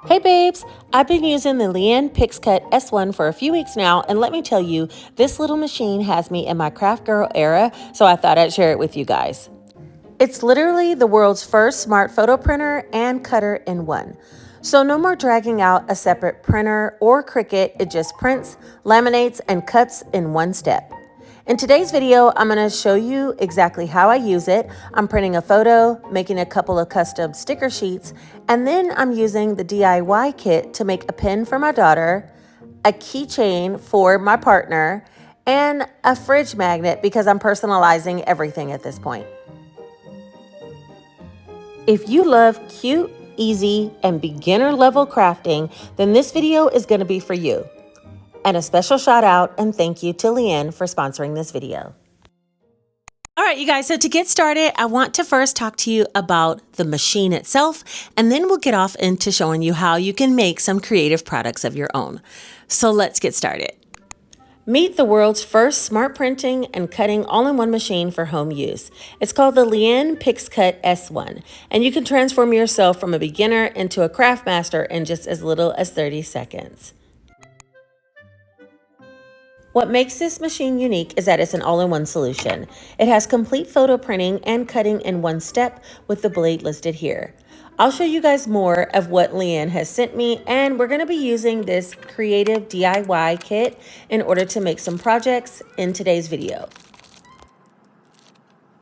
Hey babes, I've been using the Liene PixCut S1 for a few weeks now, and let me tell you, this little machine has me in my craft girl era, so I thought I'd share it with you guys. It's literally the world's first smart photo printer and cutter in one. So no more dragging out a separate printer or Cricut, it just prints, laminates, and cuts in one step. In today's video, I'm going to show you exactly how I use it. I'm printing a photo, making a couple of custom sticker sheets, and then I'm using the DIY kit to make a pin for my daughter, a keychain for my partner, and a fridge magnet because I'm personalizing everything at this point. If you love cute, easy, and beginner level crafting, then this video is going to be for you. And a special shout out and thank you to Liene for sponsoring this video. All right, you guys, so to get started, I want to first talk to you about the machine itself, and then we'll get off into showing you how you can make some creative products of your own. So let's get started. Meet the world's first smart printing and cutting all-in-one machine for home use. It's called the Liene PixCut S1, and you can transform yourself from a beginner into a craft master in just as little as 30 seconds. What makes this machine unique is that it's an all-in-one solution. It has complete photo printing and cutting in one step with the blade listed here. I'll show you guys more of what Liene has sent me, and we're going to be using this creative DIY kit in order to make some projects in today's video.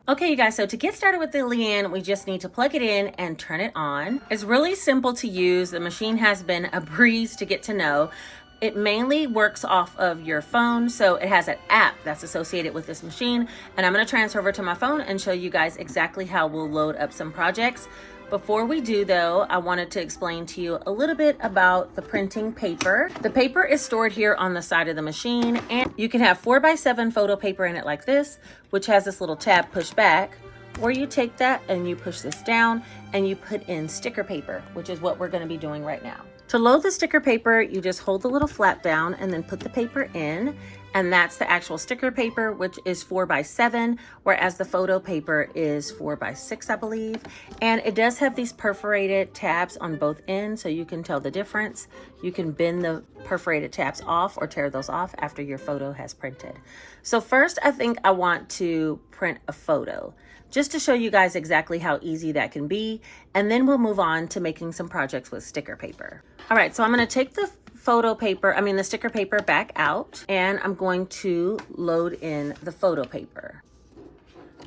Okay, you guys, so to get started with the Liene, we just need to plug it in and turn it on. It's really simple to use. The machine has been a breeze to get to know. It mainly works off of your phone, so it has an app that's associated with this machine, and I'm going to transfer over to my phone and show you guys exactly how we'll load up some projects. Before we do though, I wanted to explain to you a little bit about the printing paper. The paper is stored here on the side of the machine, and you can have 4x7 photo paper in it like this, which has this little tab push back, or you take that and you push this down and you put in sticker paper, which is what we're going to be doing right now. To load the sticker paper, you just hold the little flap down and then put the paper in, and that's the actual sticker paper, which is 4x7, whereas the photo paper is 4x6, I believe. And it does have these perforated tabs on both ends, so you can tell the difference. You can bend the perforated tabs off or tear those off after your photo has printed. So first, I think I want to print a photo, just to show you guys exactly how easy that can be, and then we'll move on to making some projects with sticker paper. All right, so I'm gonna take the the sticker paper back out, and I'm going to load in the photo paper.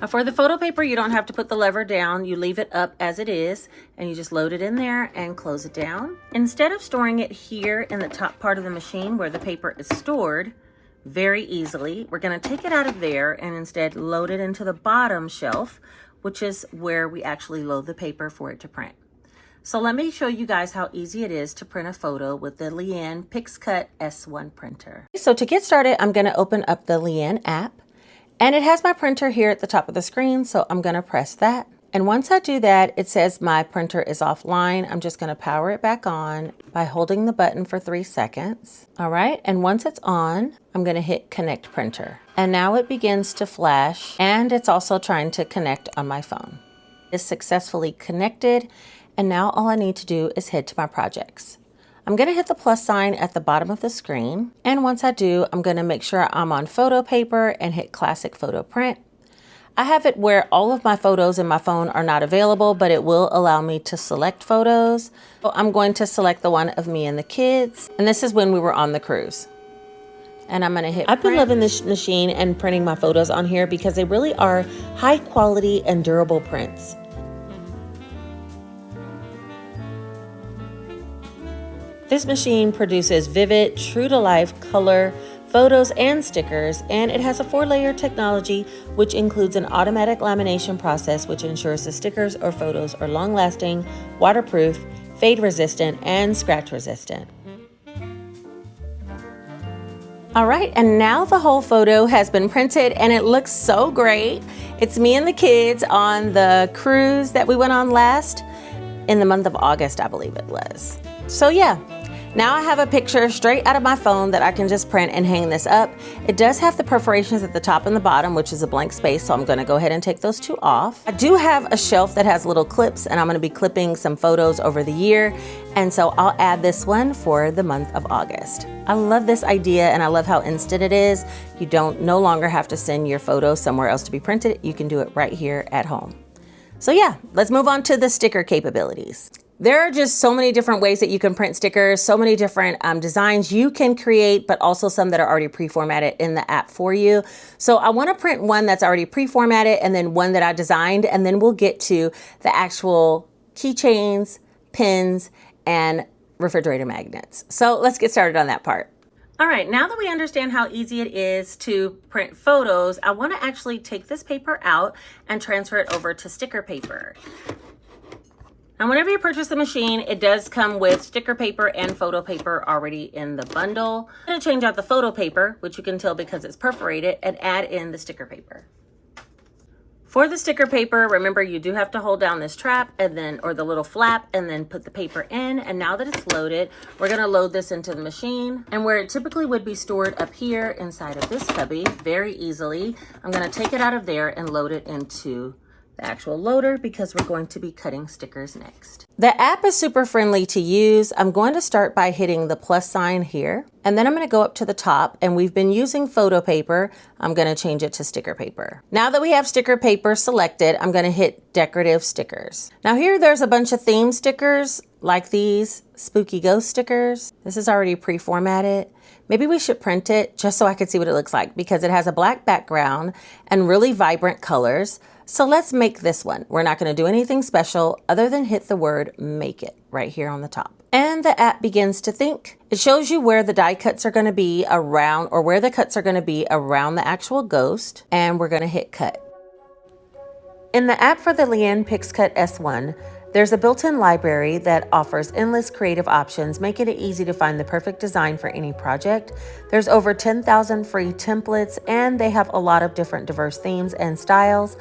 Now for the photo paper, you don't have to put the lever down. You leave it up as it is, and you just load it in there and close it down. Instead of storing it here in the top part of the machine where the paper is stored, very easily, we're going to take it out of there and instead load it into the bottom shelf, which is where we actually load the paper for it to print. So let me show you guys how easy it is to print a photo with the Liene PixCut S1 printer. So to get started, I'm going to open up the Liene app, and it has my printer here at the top of the screen, so I'm going to press that. And once I do that, it says my printer is offline. I'm just going to power it back on by holding the button for 3 seconds. All right, and once it's on, I'm going to hit connect printer. And now it begins to flash, and it's also trying to connect on my phone. It's successfully connected, and now all I need to do is head to my projects. I'm going to hit the plus sign at the bottom of the screen, and once I do, I'm going to make sure I'm on photo paper and hit classic photo print. I have it where all of my photos in my phone are not available, but it will allow me to select photos. So I'm going to select the one of me and the kids, and this is when we were on the cruise. And I'm going to hit print. I've been loving this machine and printing my photos on here because they really are high quality and durable prints. This machine produces vivid, true-to-life color photos and stickers, and it has a 4-layer technology which includes an automatic lamination process which ensures the stickers or photos are long-lasting, waterproof, fade-resistant, and scratch-resistant. All right, and now the whole photo has been printed and it looks so great. It's me and the kids on the cruise that we went on last in the month of August, I believe it was. So yeah. Now I have a picture straight out of my phone that I can just print and hang this up. It does have the perforations at the top and the bottom, which is a blank space, so I'm gonna go ahead and take those two off. I do have a shelf that has little clips, and I'm gonna be clipping some photos over the year, and so I'll add this one for the month of August. I love this idea, and I love how instant it is. You don't no longer have to send your photos somewhere else to be printed. You can do it right here at home. So yeah, let's move on to the sticker capabilities. There are just so many different ways that you can print stickers, so many different designs you can create, but also some that are already pre-formatted in the app for you. So I want to print one that's already pre-formatted and then one that I designed, and then we'll get to the actual keychains, pins, and refrigerator magnets. So let's get started on that part. All right, now that we understand how easy it is to print photos, I want to actually take this paper out and transfer it over to sticker paper. Now, whenever you purchase the machine, it does come with sticker paper and photo paper already in the bundle. I'm going to change out the photo paper, which you can tell because it's perforated, and add in the sticker paper. For the sticker paper, remember you do have to hold down this trap and then, or the little flap, and then put the paper in. And now that it's loaded, we're going to load this into the machine. And where it typically would be stored up here inside of this cubby, very easily, I'm going to take it out of there and load it into the actual loader because we're going to be cutting stickers next. The app is super friendly to use. I'm going to start by hitting the plus sign here, and then I'm going to go up to the top, and we've been using photo paper. I'm going to change it to sticker paper. Now that we have sticker paper selected, I'm going to hit decorative stickers. Now here there's a bunch of theme stickers like these spooky ghost stickers. This is already pre-formatted. Maybe we should print it just so I can see what it looks like because it has a black background and really vibrant colors. So let's make this one. We're not going to do anything special other than hit the word make it right here on the top. And the app begins to think. It shows you where the die cuts are going to be around, or where the cuts are going to be around the actual ghost. And we're going to hit cut. In the app for the Liene PixCut S1, there's a built-in library that offers endless creative options, making it easy to find the perfect design for any project. There's over 10,000 free templates, and they have a lot of different diverse themes and styles.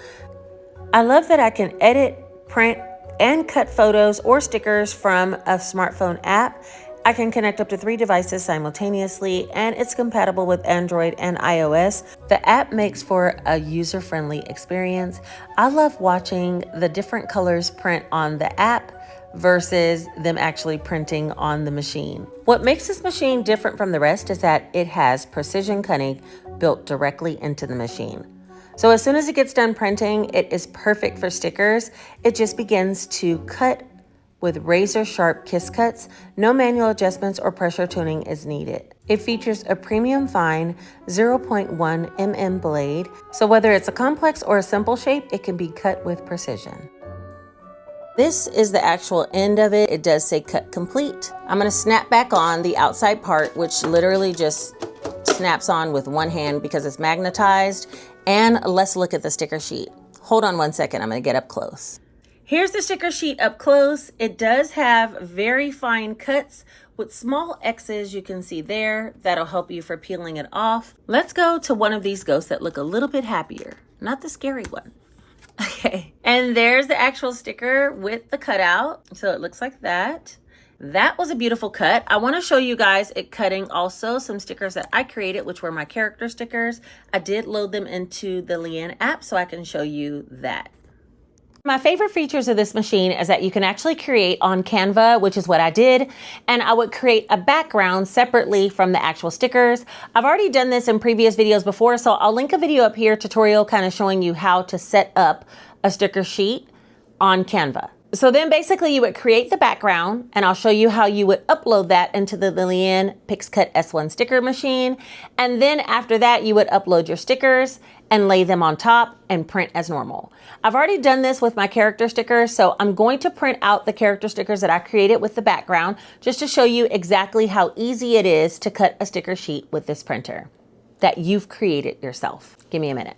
I love that I can edit, print, and cut photos or stickers from a smartphone app. I can connect up to 3 devices simultaneously, and it's compatible with Android and iOS. The app makes for a user-friendly experience. I love watching the different colors print on the app versus them actually printing on the machine. What makes this machine different from the rest is that it has precision cutting built directly into the machine. So as soon as it gets done printing, it is perfect for stickers. It just begins to cut with razor sharp kiss cuts. No manual adjustments or pressure tuning is needed. It features a premium fine 0.1 mm blade. So whether it's a complex or a simple shape, it can be cut with precision. This is the actual end of it. It does say cut complete. I'm gonna snap back on the outside part, which literally just snaps on with one hand because it's magnetized. And let's look at the sticker sheet. Hold on one second, I'm gonna get up close. Here's the sticker sheet up close. It does have very fine cuts with small X's you can see there. That'll help you for peeling it off. Let's go to one of these ghosts that look a little bit happier, not the scary one. Okay, and there's the actual sticker with the cutout. So it looks like that. That was a beautiful cut. I want to show you guys it cutting also some stickers that I created, which were my character stickers. I did load them into the Liene app so I can show you that. My favorite features of this machine is that you can actually create on Canva, which is what I did, and I would create a background separately from the actual stickers. I've already done this in previous videos before, so I'll link a video up here, tutorial kind of showing you how to set up a sticker sheet on Canva. So then basically you would create the background, and I'll show you how you would upload that into the Liene PixCut S1 sticker machine. And then after that, you would upload your stickers and lay them on top and print as normal. I've already done this with my character stickers, so I'm going to print out the character stickers that I created with the background just to show you exactly how easy it is to cut a sticker sheet with this printer that you've created yourself. Give me a minute.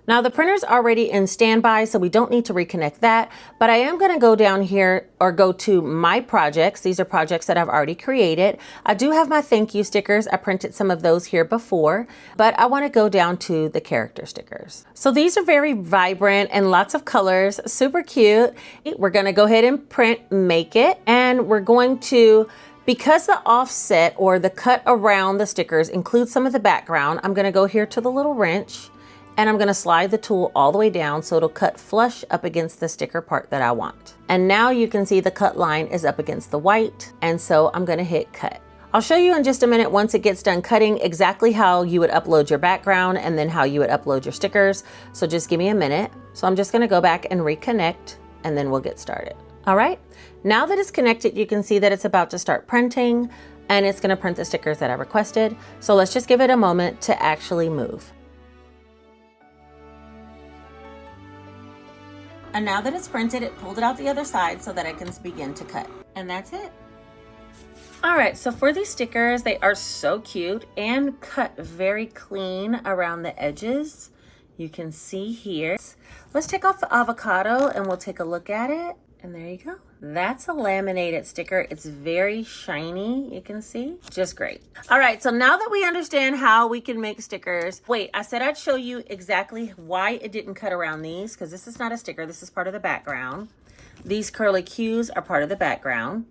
Now the printer's already in standby, so we don't need to reconnect that, but I am gonna go down here or go to my projects. These are projects that I've already created. I do have my thank you stickers. I printed some of those here before, but I wanna go down to the character stickers. So these are very vibrant and lots of colors, super cute. We're gonna go ahead and print Make It, and we're going to Because the offset or the cut around the stickers includes some of the background, I'm gonna go here to the little wrench and I'm gonna slide the tool all the way down so it'll cut flush up against the sticker part that I want. And now you can see the cut line is up against the white, and so I'm gonna hit cut. I'll show you in just a minute once it gets done cutting exactly how you would upload your background and then how you would upload your stickers. So just give me a minute. So I'm just gonna go back and reconnect and then we'll get started. All right, now that it's connected, you can see that it's about to start printing and it's gonna print the stickers that I requested. So let's just give it a moment to actually move. And now that it's printed, it pulled it out the other side so that I can begin to cut. And that's it. All right, so for these stickers, they are so cute and cut very clean around the edges. You can see here. Let's take off the avocado and we'll take a look at it. And there you go. That's a laminated sticker. It's very shiny, you can see. Just great. All right, so now that we understand how we can make stickers, wait, I said I'd show you exactly why it didn't cut around these, because this is not a sticker, this is part of the background. These curly cues are part of the background.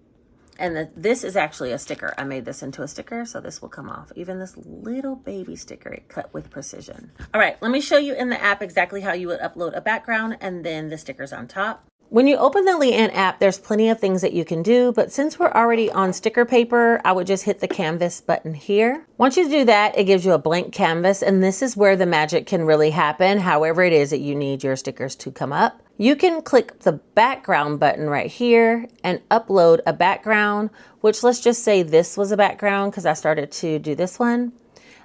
And this is actually a sticker. I made this into a sticker, so this will come off. Even this little baby sticker, it cut with precision. All right, let me show you in the app exactly how you would upload a background and then the stickers on top. When you open the Liene app, there's plenty of things that you can do, but since we're already on sticker paper, I would just hit the canvas button here. Once you do that, it gives you a blank canvas, and this is where the magic can really happen, however it is that you need your stickers to come up. You can click the background button right here and upload a background, which let's just say this was a background because I started to do this one.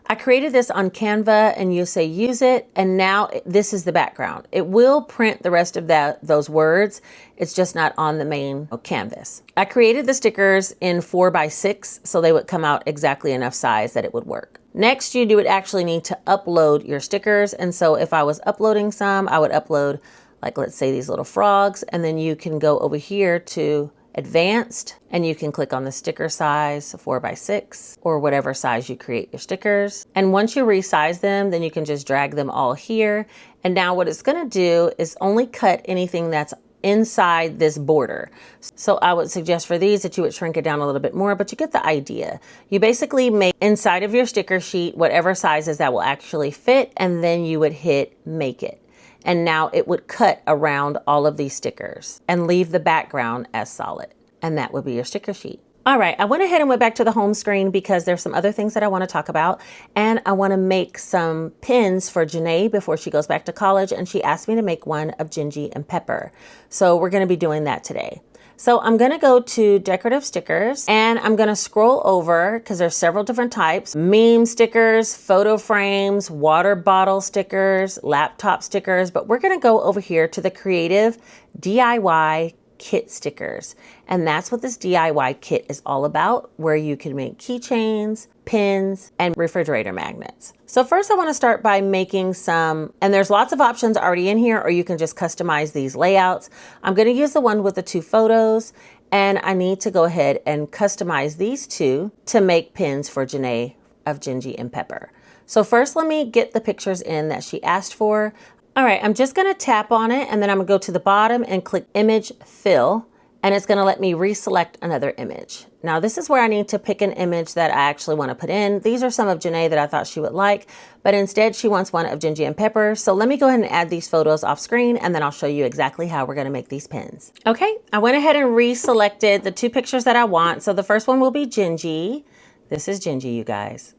I created this on Canva and you say use it, and now this is the background. It will print the rest of those words. It's just not on the main canvas. I created the stickers in 4x6 so they would come out exactly enough size that it would work. Next, you would actually need to upload your stickers. And so if I was uploading some, I would upload, like, let's say these little frogs, and then you can go over here to advanced and you can click on the sticker size, 4x6 or whatever size you create your stickers. And once you resize them, then you can just drag them all here. And now what it's going to do is only cut anything that's inside this border. So I would suggest for these that you would shrink it down a little bit more, but you get the idea. You basically make inside of your sticker sheet whatever sizes that will actually fit, and then you would hit make it. And now it would cut around all of these stickers and leave the background as solid. And that would be your sticker sheet. All right, I went ahead and went back to the home screen because there's some other things that I want to talk about. And I want to make some pins for Janae before she goes back to college. And she asked me to make one of Gingy and Pepper. So we're going to be doing that today. So I'm going to go to decorative stickers and I'm going to scroll over because there's several different types: meme stickers, photo frames, water bottle stickers, laptop stickers. But we're going to go over here to the creative DIY kit stickers. And that's what this DIY kit is all about, where you can make keychains, pins, and refrigerator magnets. So first I want to start by making some, and there's lots of options already in here, or you can just customize these layouts. I'm going to use the one with the 2 photos, and I need to go ahead and customize these 2 to make pins for Janae of Gingy and Pepper. So first let me get the pictures in that she asked for. All right, I'm just going to tap on it, and then I'm going to go to the bottom and click image fill, and it's going to let me reselect another image. Now this is where I need to pick an image that I actually want to put in. These are some of Janae that I thought she would like, but instead she wants one of Gingy and Pepper. So let me go ahead and add these photos off screen, and then I'll show you exactly how we're going to make these pins. Okay, I went ahead and reselected the 2 pictures that I want. So the first one will be Gingy. This is Gingy, you guys.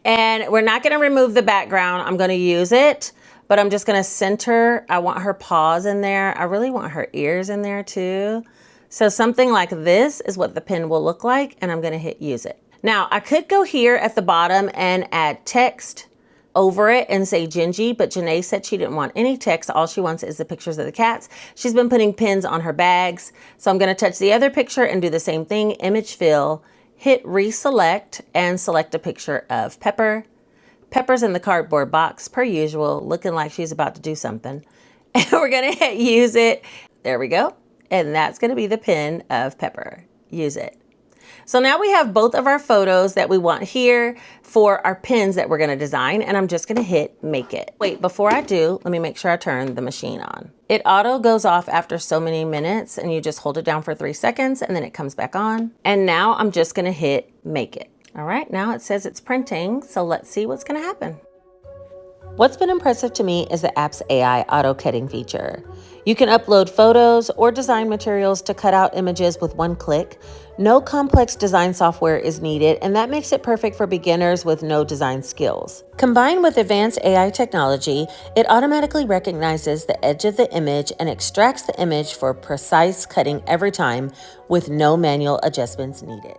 And we're not going to remove the background. I'm going to use it, but I'm just going to center. I want her paws in there. I really want her ears in there too. So something like this is what the pin will look like, and I'm going to hit use it. Now I could go here at the bottom and add text over it and say Gingy, but Janae said she didn't want any text. All she wants is the pictures of the cats. She's been putting pins on her bags. So I'm going to touch the other picture and do the same thing, image fill, hit reselect, and select a picture of Pepper. Pepper's in the cardboard box per usual, looking like she's about to do something. And we're going to hit use it. There we go. And that's going to be the pin of Pepper. Use it. So now we have both of our photos that we want here for our pins that we're gonna design, and I'm just gonna hit make it. Wait, before I do, let me make sure I turn the machine on. It auto goes off after so many minutes, and you just hold it down for 3 seconds and then it comes back on. And now I'm just gonna hit make it. All right, now it says it's printing, so let's see what's gonna happen. What's been impressive to me is the app's AI auto cutting feature. You can upload photos or design materials to cut out images with one click. No complex design software is needed, and that makes it perfect for beginners with no design skills. Combined with advanced AI technology, it automatically recognizes the edge of the image and extracts the image for precise cutting every time with no manual adjustments needed.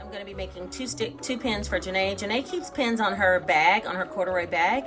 I'm going to be making two pins for Janae. Janae keeps pins on her bag, on her corduroy bag.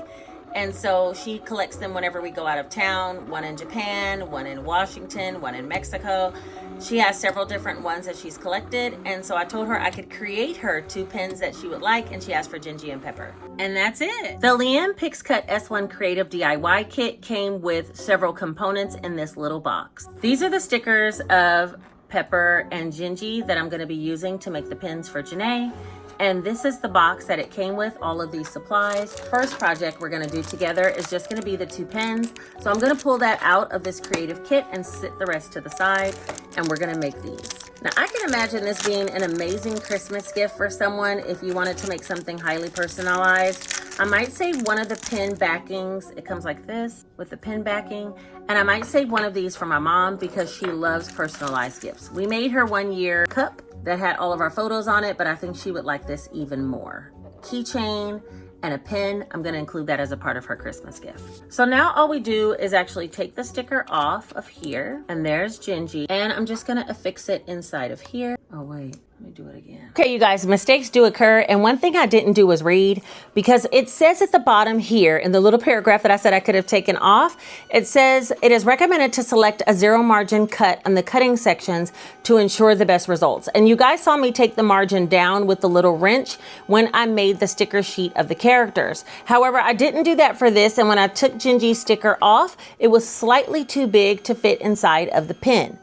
And so she collects them whenever we go out of town, one in Japan, one in Washington, one in Mexico. She has several different ones that she's collected. And so I told her I could create her 2 pins that she would like, and she asked for Gingy and Pepper. And that's it. The Liene PixCut S1 Creative DIY Kit came with several components in this little box. These are the stickers of Pepper and Gingy that I'm gonna be using to make the pins for Janae. And this is the box that it came with, all of these supplies. First project we're gonna do together is just gonna be the 2 pens. So I'm gonna pull that out of this creative kit and sit the rest to the side, and we're gonna make these. Now I can imagine this being an amazing Christmas gift for someone if you wanted to make something highly personalized. I might save one of the pin backings. It comes like this with the pin backing. And I might save one of these for my mom because she loves personalized gifts. We made her one year cup that had all of our photos on it, but I think she would like this even more. Keychain and a pin. I'm gonna include that as a part of her Christmas gift. So now all we do is actually take the sticker off of here, and there's Gingy, and I'm just gonna affix it inside of here. Oh wait, let me do it again. Okay, you guys, mistakes do occur, and one thing I didn't do was read, because it says at the bottom here in the little paragraph that I said I could have taken off, it says it is recommended to select a 0 margin cut on the cutting sections to ensure the best results. And you guys saw me take the margin down with the little wrench when I made the sticker sheet of the characters. However, I didn't do that for this, and when I took Gingy's sticker off, it was slightly too big to fit inside of the pin.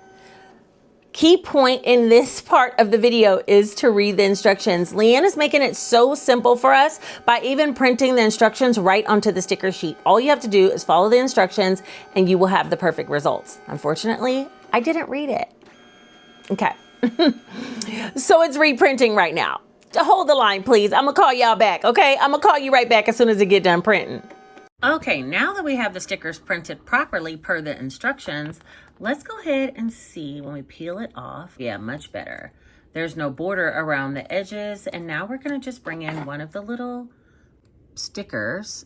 Key point in this part of the video is to read the instructions. Liene is making it so simple for us by even printing the instructions right onto the sticker sheet. All you have to do is follow the instructions and you will have the perfect results. Unfortunately, I didn't read it. Okay. So it's reprinting right now. Hold the line, please. I'm gonna call y'all back, okay? I'm gonna call you right back as soon as it get done printing. Okay, now that we have the stickers printed properly per the instructions, let's go ahead and see when we peel it off. Yeah, much better. There's no border around the edges. And now we're gonna just bring in one of the little stickers.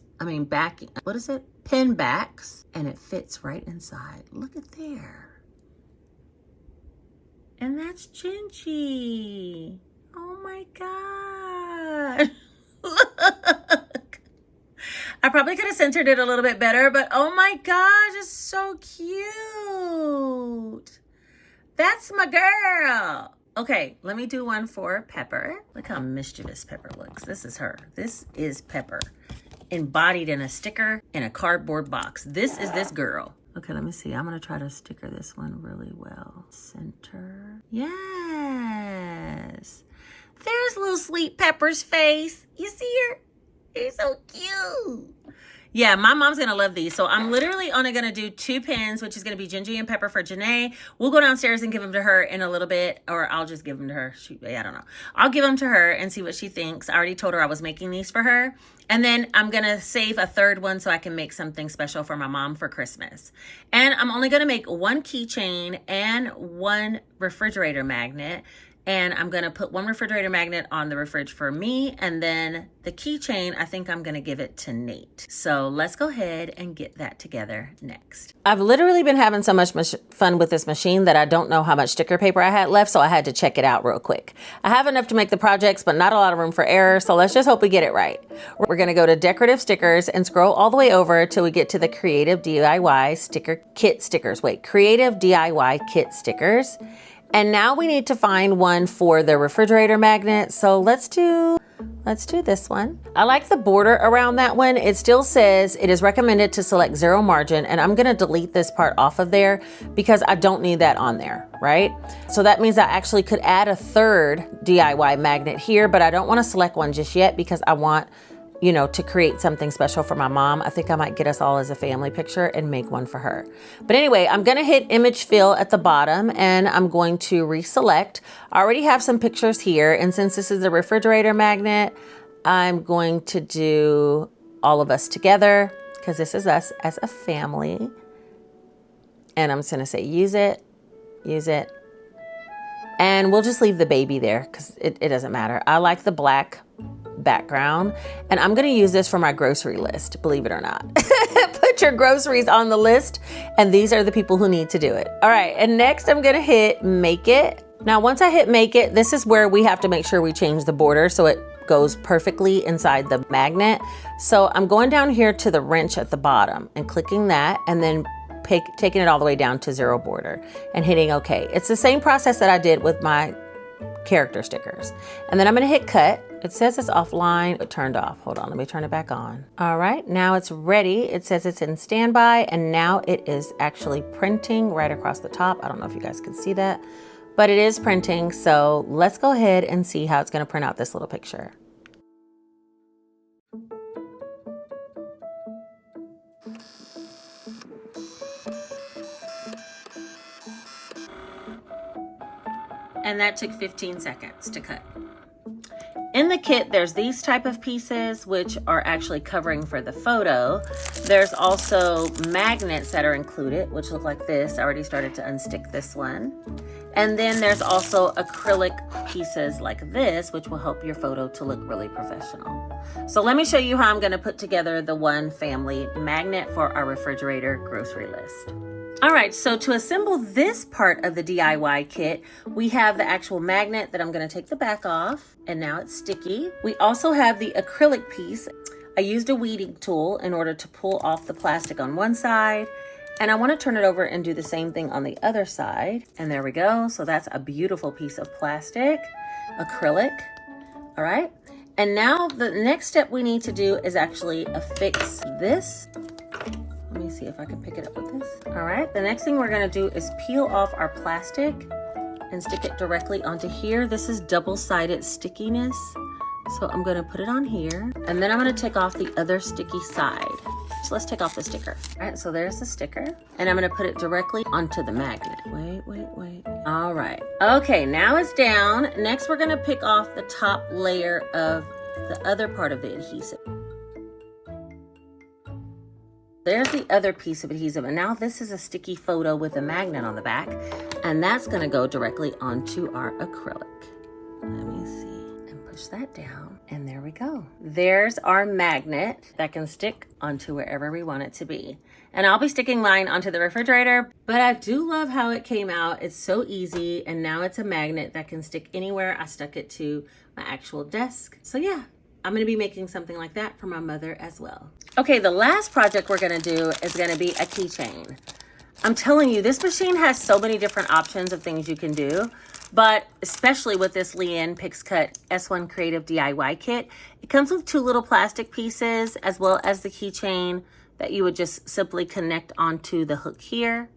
What is it? Pin backs. And it fits right inside. Look at there. And that's Gingy. Oh my God. Look. I probably could have centered it a little bit better, but oh my gosh, it's so cute. That's my girl. Okay, let me do one for Pepper. Look how mischievous Pepper looks. This is her. This is Pepper, embodied in a sticker in a cardboard box. This is this girl. Okay, let me see. I'm gonna try to sticker this one really well. Center. Yes. There's little sweet Pepper's face. You see her? It's so cute. Yeah, my mom's gonna love these. So I'm literally only gonna do 2 pins, which is gonna be Gingy and Pepper for Janae. We'll go downstairs and give them to her in a little bit, or I'll just give them to her. Shoot, I don't know. I'll give them to her and see what she thinks. I already told her I was making these for her. And then I'm gonna save a 3rd one so I can make something special for my mom for Christmas. And I'm only gonna make 1 keychain and 1 refrigerator magnet. And I'm gonna put 1 refrigerator magnet on the fridge for me, and then the keychain, I think I'm gonna give it to Nate. So let's go ahead and get that together next. I've literally been having so much fun with this machine that I don't know how much sticker paper I had left, so I had to check it out real quick. I have enough to make the projects, but not a lot of room for error, so let's just hope we get it right. We're gonna go to decorative stickers and scroll all the way over till we get to the creative DIY sticker kit stickers. Wait, creative DIY kit stickers. And now we need to find one for the refrigerator magnet. So let's do Let's do this one. I like the border around that one. It still says it is recommended to select 0 margin, and I'm gonna delete this part off of there because I don't need that on there, right? So that means I actually could add a third DIY magnet here, but I don't wanna select one just yet because I want, you know, to create something special for my mom. I think I might get us all as a family picture and make one for her. But anyway, I'm gonna hit image fill at the bottom and I'm going to reselect. I already have some pictures here, and since this is a refrigerator magnet, I'm going to do all of us together because this is us as a family. And I'm just gonna say use it, and we'll just leave the baby there because it doesn't matter. I like the black background, and I'm gonna use this for my grocery list, believe it or not. Put your groceries on the list, and these are the people who need to do it. All right, and next I'm gonna hit make it. Now, once I hit make it, this is where we have to make sure we change the border so it goes perfectly inside the magnet. So I'm going down here to the wrench at the bottom and clicking that, and then taking it all the way down to 0 border and hitting OK. It's the same process that I did with my character stickers. And then I'm gonna hit cut. It says it's offline, it turned off. Hold on, let me turn it back on. All right, now it's ready. It says it's in standby, and now it is actually printing right across the top. I don't know if you guys can see that, but it is printing. So let's go ahead and see how it's gonna print out this little picture. And that took 15 seconds to cut. In the kit, there's these type of pieces, which are actually covering for the photo. There's also magnets that are included, which look like this. I already started to unstick this one. And then there's also acrylic pieces like this, which will help your photo to look really professional. So let me show you how I'm gonna put together the one family magnet for our refrigerator grocery list. All right, so to assemble this part of the DIY kit, we have the actual magnet that I'm gonna take the back off, and now it's sticky. We also have the acrylic piece. I used a weeding tool in order to pull off the plastic on one side, and I wanna turn it over and do the same thing on the other side. And there we go, so that's a beautiful piece of plastic, acrylic, all right? And now the next step we need to do is actually affix this. Let me see if I can pick it up with this. All right, the next thing we're gonna do is peel off our plastic and stick it directly onto here. This is double-sided stickiness. So I'm gonna put it on here, and then I'm gonna take off the other sticky side. So let's take off the sticker. All right, so there's the sticker, and I'm gonna put it directly onto the magnet. Wait. All right, okay, now it's down. Next, we're gonna pick off the top layer of the other part of the adhesive. There's the other piece of adhesive, and now this is a sticky photo with a magnet on the back, and that's gonna go directly onto our acrylic. Let me see, and push that down, and there we go. There's our magnet that can stick onto wherever we want it to be. And I'll be sticking mine onto the refrigerator, but I do love how it came out. It's so easy, and now it's a magnet that can stick anywhere. I stuck it to my actual desk. So yeah, I'm gonna be making something like that for my mother as well. Okay, the last project we're gonna do is gonna be a keychain. I'm telling you, this machine has so many different options of things you can do, but especially with this Liene PixCut S1 Creative DIY kit, it comes with 2 little plastic pieces as well as the keychain that you would just simply connect onto the hook here,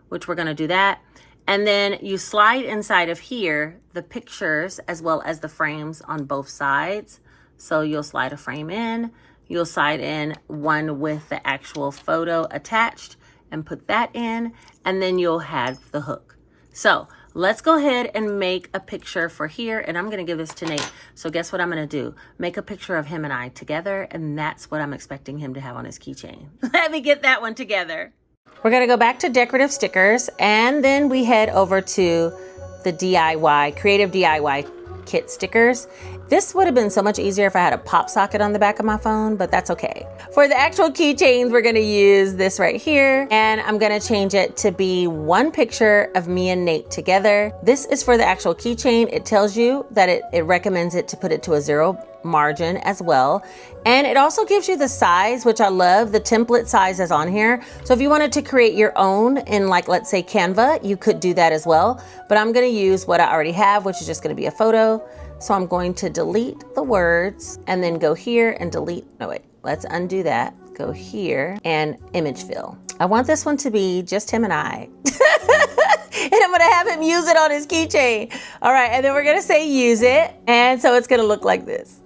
which we're gonna do that. And then you slide inside of here the pictures as well as the frames on both sides. So you'll slide a frame in, you'll slide in one with the actual photo attached and put that in, and then you'll have the hook. So let's go ahead and make a picture for here, and I'm gonna give this to Nate. So guess what I'm gonna do? Make a picture of him and I together, and that's what I'm expecting him to have on his keychain. Let me get that one together. We're gonna go back to decorative stickers, and then we head over to the DIY, Creative DIY kit stickers. This would have been so much easier if I had a pop socket on the back of my phone, but that's okay. For the actual keychains, we're gonna use this right here, and I'm gonna change it to be one picture of me and Nate together. This is for the actual keychain. It tells you that it recommends it to put it to a 0 margin as well. And it also gives you the size, which I love. The template size is on here. So if you wanted to create your own in, like, let's say Canva, you could do that as well. But I'm gonna use what I already have, which is just gonna be a photo. So I'm going to delete the words and then go here and delete, no wait, let's undo that. Go here and image fill. I want this one to be just him and I. And I'm gonna have him use it on his keychain. All right, and then we're gonna say use it. And so it's gonna look like this.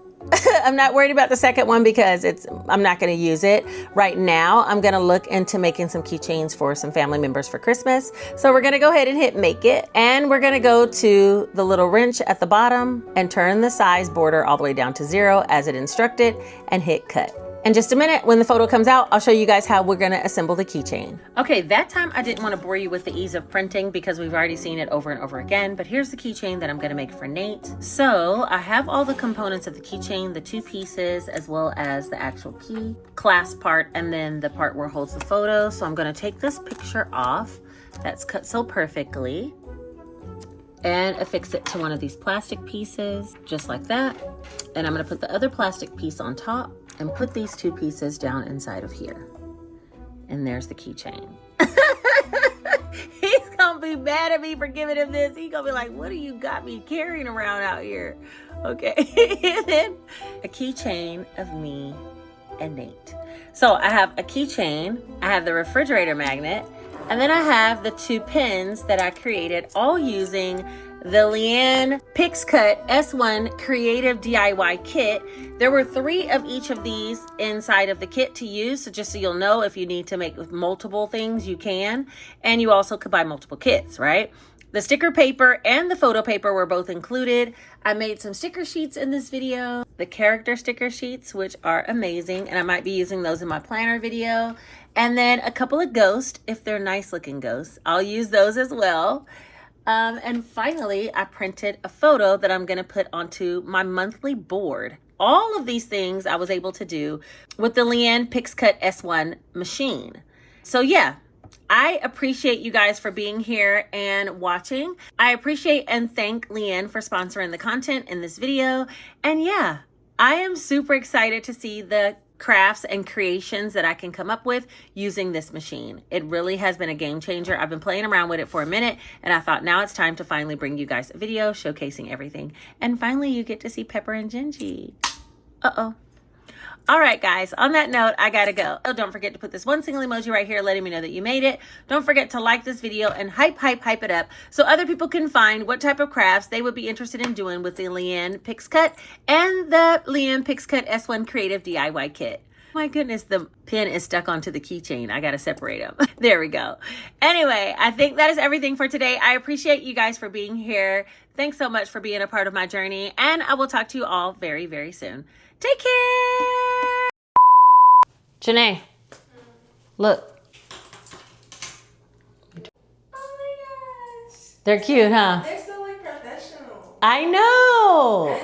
I'm not worried about the second one because I'm not gonna use it. Right now, I'm gonna look into making some keychains for some family members for Christmas. So we're gonna go ahead and hit make it. And we're gonna go to the little wrench at the bottom and turn the size border all the way down to 0 as it instructed and hit cut. In just a minute, when the photo comes out, I'll show you guys how we're gonna assemble the keychain. Okay, that time I didn't wanna bore you with the ease of printing because we've already seen it over and over again, but here's the keychain that I'm gonna make for Nate. So I have all the components of the keychain, the 2 pieces, as well as the actual key, clasp part, and then the part where it holds the photo. So I'm gonna take this picture off that's cut so perfectly and affix it to one of these plastic pieces, just like that. And I'm gonna put the other plastic piece on top and put these 2 pieces down inside of here. And there's the keychain. He's gonna be mad at me for giving him this. He's gonna be like, what do you got me carrying around out here? Okay, and then a keychain of me and Nate. So I have a keychain, I have the refrigerator magnet, and then I have the 2 pins that I created all using the Liene PixCut S1 Creative DIY Kit. There were 3 of each of these inside of the kit to use. So just so you'll know, if you need to make multiple things, you can. And you also could buy multiple kits, right? The sticker paper and the photo paper were both included. I made some sticker sheets in this video, the character sticker sheets, which are amazing. And I might be using those in my planner video. And then a couple of ghosts, if they're nice looking ghosts, I'll use those as well. And finally, I printed a photo that I'm gonna put onto my monthly board. All of these things I was able to do with the Liene PixCut S1 machine. So yeah, I appreciate you guys for being here and watching. I appreciate and thank Liene for sponsoring the content in this video. And yeah, I am super excited to see the crafts and creations that I can come up with using this machine. It really has been a game changer. I've been playing around with it for a minute and I thought now it's time to finally bring you guys a video showcasing everything. And finally you get to see Pepper and Gingy. Uh-oh. All right, guys, on that note, I gotta go. Oh, don't forget to put this one single emoji right here letting me know that you made it. Don't forget to like this video and hype it up so other people can find what type of crafts they would be interested in doing with the Liene PixCut and the Liene PixCut S1 Creative DIY Kit. My goodness, the pin is stuck onto the keychain. I gotta separate them. There we go. Anyway, I think that is everything for today. I appreciate you guys for being here. Thanks so much for being a part of my journey, and I will talk to you all very, very soon. Take care. Janae, look. Oh my gosh. They're cute, huh? They're so like professional. I know.